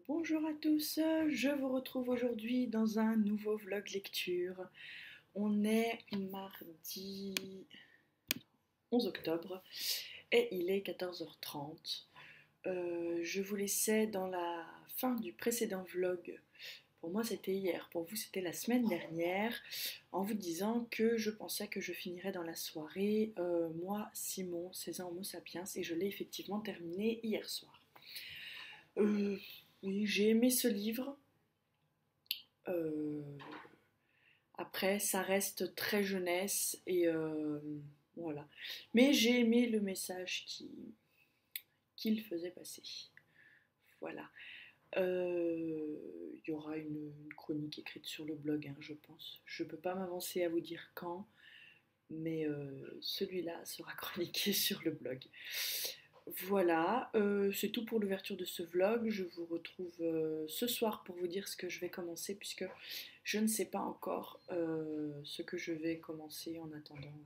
Bonjour à tous, je vous retrouve aujourd'hui dans un nouveau vlog lecture. On est mardi 11 octobre et il est 14h30. Je vous laissais dans la fin du précédent vlog. Pour moi c'était hier, pour vous c'était la semaine dernière, en vous disant que je pensais que je finirais dans la soirée, moi, Simon, 16 ans Homo sapiens, et je l'ai effectivement terminé hier soir. Oui, j'ai aimé ce livre. Euh, Après, ça reste très jeunesse et voilà. Mais j'ai aimé le message qu'il faisait passer. Voilà. Il y aura une chronique écrite sur le blog, hein, je pense. Je ne peux pas m'avancer à vous dire quand, mais celui-là sera chroniqué sur le blog. Voilà, c'est tout pour l'ouverture de ce vlog. Je vous retrouve ce soir pour vous dire ce que je vais commencer, puisque je ne sais pas encore ce que je vais commencer en attendant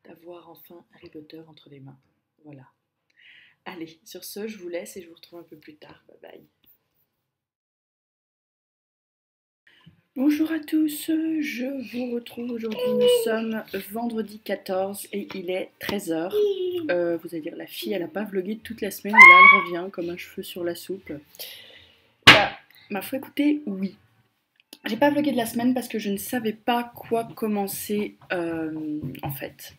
d'avoir enfin Harry Potter entre les mains. Voilà. Allez, sur ce, je vous laisse et je vous retrouve un peu plus tard. Bye bye. Bonjour à tous, je vous retrouve aujourd'hui, nous sommes vendredi 14 et il est 13h. Vous allez dire, la fille elle n'a pas vlogué toute la semaine et là elle revient comme un cheveu sur la soupe. Bah, ma foi écoutez, oui. J'ai pas vlogué de la semaine parce que je ne savais pas quoi commencer en fait.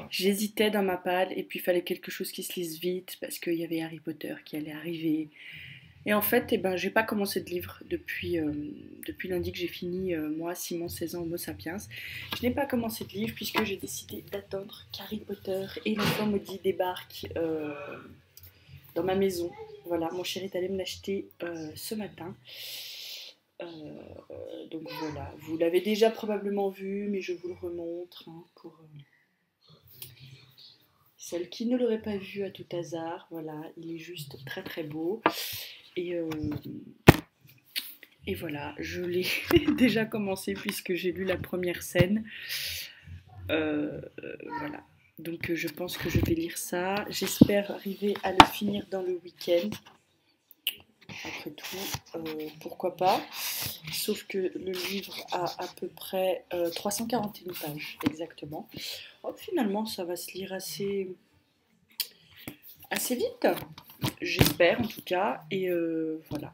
J'hésitais dans ma palle et puis il fallait quelque chose qui se lise vite parce qu'il y avait Harry Potter qui allait arriver. Et en fait, eh ben, j'ai pas commencé de livre depuis lundi que j'ai fini, moi, Simon, 16 ans, Homo sapiens. Je n'ai pas commencé de livre puisque j'ai décidé d'attendre qu'Harry Potter et l'enfant maudit débarquent dans ma maison. Voilà, mon chéri est allé me l'acheter ce matin. Donc voilà, vous l'avez déjà probablement vu, mais je vous le remontre hein, pour celles qui ne l'auraient pas vu à tout hasard. Voilà, il est juste très très beau. Et voilà, je l'ai déjà commencé puisque j'ai lu la première scène. Voilà. Donc je pense que je vais lire ça. J'espère arriver à le finir dans le week-end. Après tout, pourquoi pas. Sauf que le livre a à peu près 341 pages exactement. Oh, finalement, ça va se lire assez vite. J'espère en tout cas. Et voilà.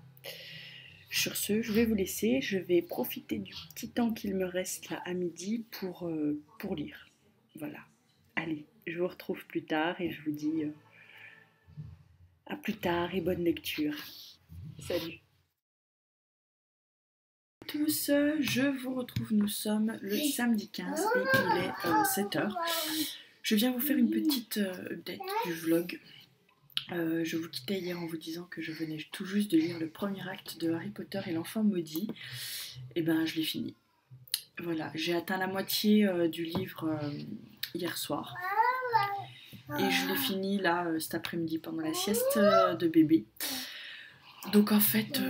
Sur ce, je vais vous laisser. Je vais profiter du petit temps qu'il me reste là à midi pour lire. Voilà. Allez, je vous retrouve plus tard et je vous dis à plus tard et bonne lecture. Salut. Tous, je vous retrouve, nous sommes le samedi 15 et il est 7h. Je viens vous faire une petite update du vlog. Je vous quittais hier en vous disant que je venais tout juste de lire le premier acte de Harry Potter et l'enfant maudit. Et ben je l'ai fini. Voilà, j'ai atteint la moitié du livre hier soir. Et je l'ai fini là cet après-midi pendant la sieste de bébé. Donc en fait,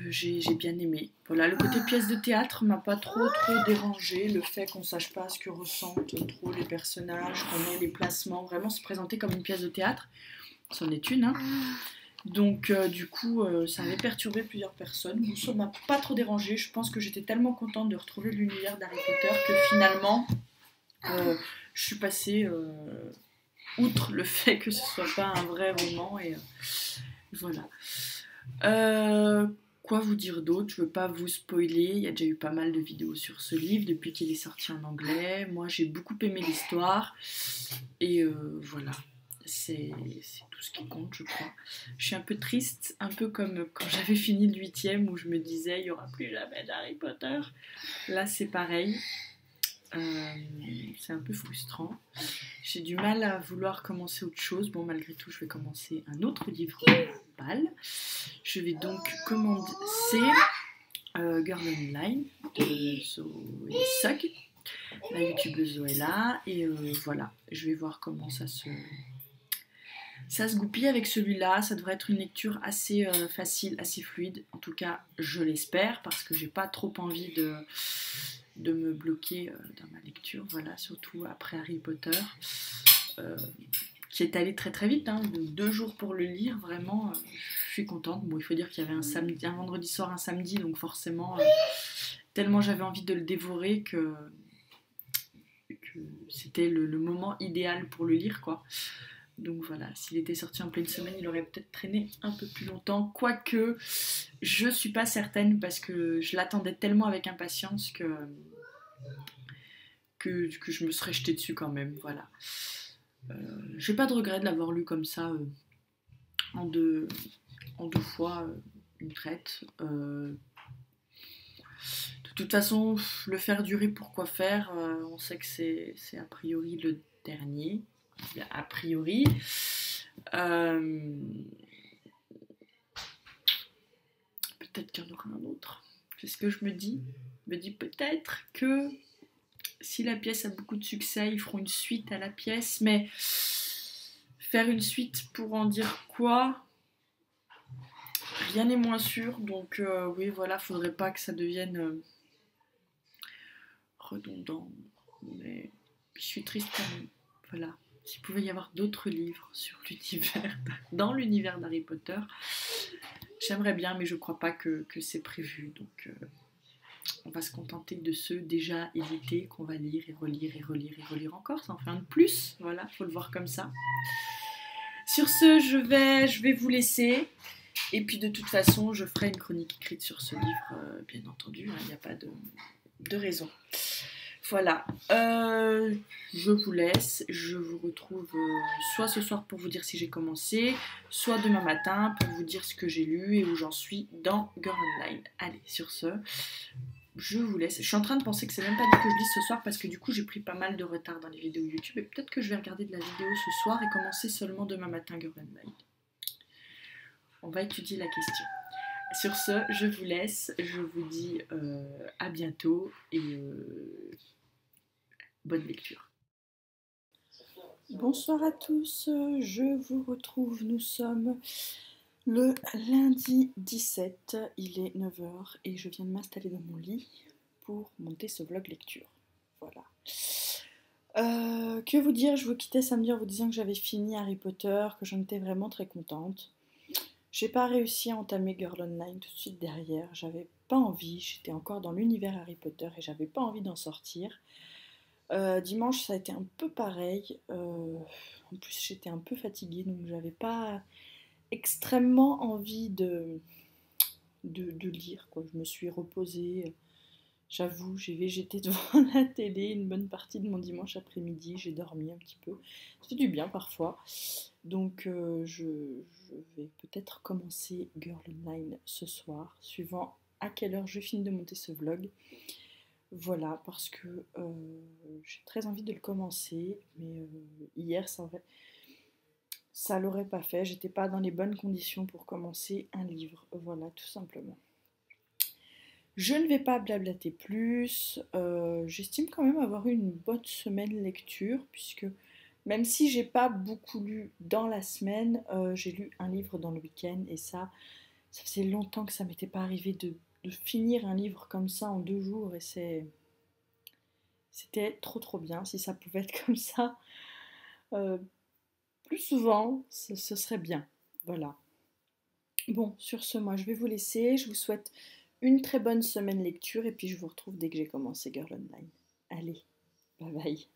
j'ai bien aimé. Voilà, le côté pièce de théâtre m'a pas trop dérangé. Le fait qu'on sache pas ce que ressentent trop les personnages, qu'on ait les placements, vraiment se présenter comme une pièce de théâtre, c'en est une. Hein. Donc du coup, ça avait perturbé plusieurs personnes. Bon, ça m'a pas trop dérangé. Je pense que j'étais tellement contente de retrouver l'univers d'Harry Potter que finalement, je suis passée outre le fait que ce soit pas un vrai roman et voilà. Quoi vous dire d'autre? Je veux pas vous spoiler, il y a déjà eu pas mal de vidéos sur ce livre depuis qu'il est sorti en anglais. Moi j'ai beaucoup aimé l'histoire et voilà, c'est tout ce qui compte je crois. Je suis un peu triste, un peu comme quand j'avais fini le 8e où je me disais il y aura plus jamais d'Harry Potter. Là c'est pareil. C'est un peu frustrant. J'ai du mal à vouloir commencer autre chose. Bon, malgré tout, je vais commencer un autre livre bal. Je vais donc commencer Girl Online de Zoé Sugg, la youtubeuse Zoéla. Et voilà, je vais voir comment ça se goupille avec celui-là. Ça devrait être une lecture assez facile, assez fluide. En tout cas, je l'espère parce que j'ai pas trop envie de me bloquer dans ma lecture, voilà, surtout après Harry Potter. qui est allé très très vite, hein, 2 jours pour le lire, vraiment, je suis contente. Bon, il faut dire qu'il y avait un vendredi soir, un samedi, donc forcément, tellement j'avais envie de le dévorer que c'était le moment idéal pour le lire, quoi. Donc voilà, s'il était sorti en pleine semaine, il aurait peut-être traîné un peu plus longtemps. Quoique, je suis pas certaine parce que je l'attendais tellement avec impatience que je me serais jetée dessus quand même. Voilà. J'ai pas de regret de l'avoir lu comme ça en deux fois une traite. De toute façon, le faire durer, pourquoi faire, on sait que c'est a priori le dernier. A priori. Peut-être qu'il y en aura un autre. C'est ce que je me dis. Je me dis peut-être que si la pièce a beaucoup de succès, ils feront une suite à la pièce, mais faire une suite pour en dire quoi, rien n'est moins sûr. Donc oui, voilà, faudrait pas que ça devienne redondant. Mais je suis triste quand même. Voilà. S'il pouvait y avoir d'autres livres sur l'univers, dans l'univers d'Harry Potter, j'aimerais bien, mais je crois pas que c'est prévu. Donc on va se contenter de ceux déjà édités qu'on va lire et relire et relire et relire encore. Ça en fait un de plus. Voilà, faut le voir comme ça. Sur ce, je vais vous laisser. Et puis de toute façon, je ferai une chronique écrite sur ce livre, bien entendu. Il n'y a pas de raison. Voilà, je vous laisse, je vous retrouve soit ce soir pour vous dire si j'ai commencé, soit demain matin pour vous dire ce que j'ai lu et où j'en suis dans Girl Online. Allez, sur ce, je vous laisse. Je suis en train de penser que c'est même pas dit que je lise ce soir parce que du coup j'ai pris pas mal de retard dans les vidéos YouTube et peut-être que je vais regarder de la vidéo ce soir et commencer seulement demain matin Girl Online. On va étudier la question. Sur ce, je vous laisse, je vous dis à bientôt et bonne lecture. Bonsoir à tous, je vous retrouve, nous sommes le lundi 17, il est 9h et je viens de m'installer dans mon lit pour monter ce vlog lecture. Voilà. Que vous dire, je vous quittais samedi en vous disant que j'avais fini Harry Potter, que j'en étais vraiment très contente. J'ai pas réussi à entamer Girl Online tout de suite derrière, j'avais pas envie, j'étais encore dans l'univers Harry Potter et j'avais pas envie d'en sortir. Dimanche ça a été un peu pareil, en plus j'étais un peu fatiguée donc j'avais pas extrêmement envie de lire, quoi. Je me suis reposée, j'avoue, j'ai végété devant la télé une bonne partie de mon dimanche après-midi, j'ai dormi un petit peu, ça fait du bien parfois. Donc je vais peut-être commencer Girl Online ce soir, suivant à quelle heure je finis de monter ce vlog. Voilà, parce que j'ai très envie de le commencer, mais hier ça l'aurait pas fait, j'étais pas dans les bonnes conditions pour commencer un livre, voilà, tout simplement. Je ne vais pas blablater plus, j'estime quand même avoir eu une bonne semaine lecture, puisque même si j'ai pas beaucoup lu dans la semaine, j'ai lu un livre dans le week-end, et ça faisait longtemps que ça m'était pas arrivé de finir un livre comme ça en 2 jours, et c'était trop bien. Si ça pouvait être comme ça plus souvent, ce serait bien. Voilà. Bon, sur ce, moi je vais vous laisser. Je vous souhaite une très bonne semaine lecture et puis je vous retrouve dès que j'ai commencé Girl Online. Allez, bye bye.